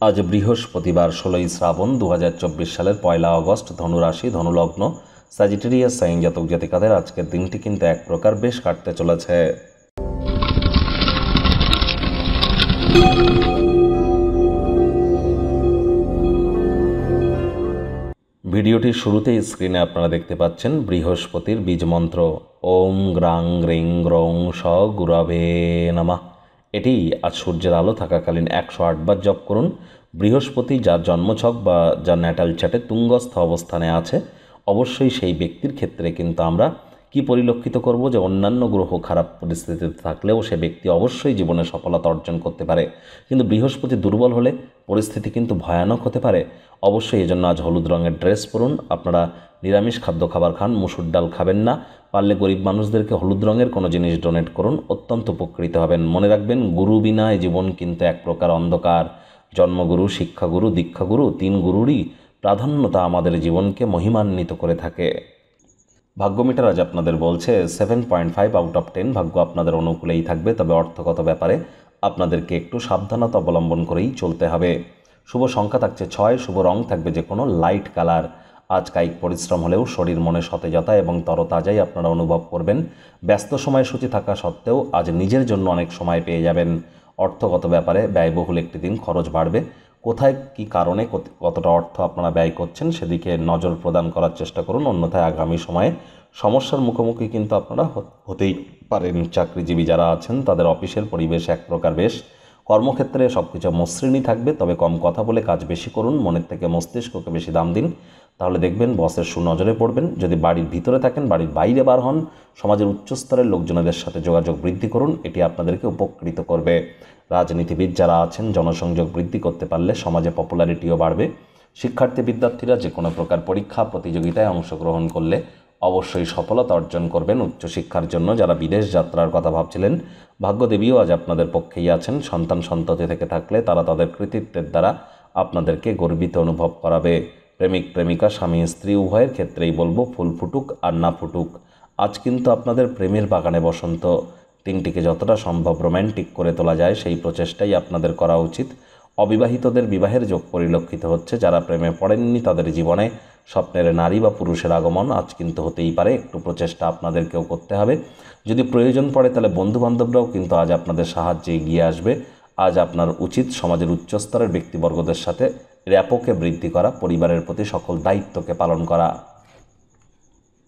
আজ বৃহস্পতিবার 16ই শ্রাবণ 2024 সালের 1 আগস্ট। ধনুরাশি, ধনুলগ্ন, স্যাজিটেরিয়াস সাইন জাতক জাতিকাদের আজকের দিনটি কিন্তু এক প্রকার বেশ কাটতে চলেছে। ভিডিওটির শুরুতেই স্ক্রিনে আপনারা দেখতে পাচ্ছেন বৃহস্পতির বীজ মন্ত্র ওম গ্রাং গ্রিং গ্রং স গুরবে নমঃ। এটি আজ সূর্যের আলো থাকাকালীন 108 বার জপ করুন। বৃহস্পতি যার জন্মছক বা যার ন্যাটাল চার্টে তুঙ্গস্থ অবস্থানে আছে, অবশ্যই সেই ব্যক্তির ক্ষেত্রে কিন্তু আমরা কি পরিলক্ষিত করব যে অন্যান্য গ্রহ খারাপ পরিস্থিতিতে থাকলেও সে ব্যক্তি অবশ্যই জীবনে সফলতা অর্জন করতে পারে, কিন্তু বৃহস্পতি দুর্বল হলে পরিস্থিতি কিন্তু ভয়ানক হতে পারে। অবশ্যই এজন্য আজ হলুদ রঙের ড্রেস পরুন। আপনারা নিরামিষ খাদ্য খাবার খান, মুসুর ডাল খাবেন না। পারলে গরিব মানুষদেরকে হলুদ রঙের কোনো জিনিস ডোনেট করুন, অত্যন্ত উপকৃত হবেন। মনে রাখবেন, গুরু বিনা এই জীবন কিন্তু এক প্রকার অন্ধকার। জন্মগুরু, শিক্ষাগুরু, দীক্ষাগুরু, 3 গুরুরই প্রাধান্যতা আমাদের জীবনকে মহিমান্বিত করে থাকে। ভাগ্যমিটার আজ আপনাদের বলছে 7.5 আউট অফ 10। ভাগ্য আপনাদের অনুকূলেই থাকবে, তবে অর্থগত ব্যাপারে আপনাদেরকে একটু সাবধানতা অবলম্বন করেই চলতে হবে। শুভ সংখ্যা থাকছে 6, শুভ রং থাকবে যে কোনো লাইট কালার। আজ কায়িক পরিশ্রম হলেও শরীর মনে সতেজতা এবং তরতাজাই আপনারা অনুভব করবেন। ব্যস্ত সময়সূচি থাকা সত্ত্বেও আজ নিজের জন্য অনেক সময় পেয়ে যাবেন। অর্থগত ব্যাপারে ব্যয়বহুল একটি দিন, খরচ বাড়বে। কোথায় কি কারণে কতটা অর্থ আপনারা ব্যয় করছেন সেদিকে নজর প্রদান করার চেষ্টা করুন, অন্যথায় আগামী সময়ে সমস্যার মুখোমুখি কিন্তু আপনারা হতেই পারেন। চাকরিজীবী যারা আছেন তাদের অফিসের পরিবেশ এক প্রকার বেশ। কর্মক্ষেত্রে সব কিছু মসৃণই থাকবে, তবে কম কথা বলে কাজ বেশি করুন, মনের থেকে মস্তিষ্ককে বেশি দাম দিন, তাহলে দেখবেন বসের সুনজরে পড়বেন। যদি বাড়ির ভিতরে থাকেন, বাড়ির বাইরে বার হন, সমাজের উচ্চস্তরের লোকজনদের সাথে যোগাযোগ বৃদ্ধি করুন, এটি আপনাদেরকে উপকৃত করবে। রাজনীতিবিদ যারা আছেন জনসংযোগ বৃদ্ধি করতে পারলে সমাজে পপুলারিটিও বাড়বে। শিক্ষার্থী বিদ্যার্থীরা যে কোনো প্রকার পরীক্ষা প্রতিযোগিতায় অংশগ্রহণ করলে অবশ্যই সফলতা অর্জন করবেন। উচ্চশিক্ষার জন্য যারা বিদেশ যাত্রার কথা ভাবছিলেন, ভাগ্যদেবীও আজ আপনাদের পক্ষেই আছেন। সন্তান সন্ততি থেকে থাকলে তারা তাদের কৃতিত্বের দ্বারা আপনাদেরকে গর্বিত অনুভব করাবে। প্রেমিক প্রেমিকা, স্বামী স্ত্রী উভয়ের ক্ষেত্রেই বলবো, ফুল ফুটুক আর না ফুটুক, আজ কিন্তু আপনাদের প্রেমের বাগানে বসন্ত। দিনটিকে যতটা সম্ভব রোম্যান্টিক করে তোলা যায় সেই প্রচেষ্টাই আপনাদের করা উচিত। অবিবাহিতদের বিবাহের যোগ পরিলক্ষিত হচ্ছে। যারা প্রেমে পড়েননি তাদের জীবনে স্বপ্নের নারী বা পুরুষের আগমন আজ কিন্তু হতেই পারে। একটু প্রচেষ্টা আপনাদেরকেও করতে হবে। যদি প্রয়োজন পড়ে তাহলে বন্ধুবান্ধবরাও কিন্তু আজ আপনাদের সাহায্যে এগিয়ে আসবে। আজ আপনার উচিত সমাজের উচ্চস্তরের ব্যক্তিবর্গদের সাথে র্যাপোকে বৃদ্ধি করা, পরিবারের প্রতি সকল দায়িত্বকে পালন করা।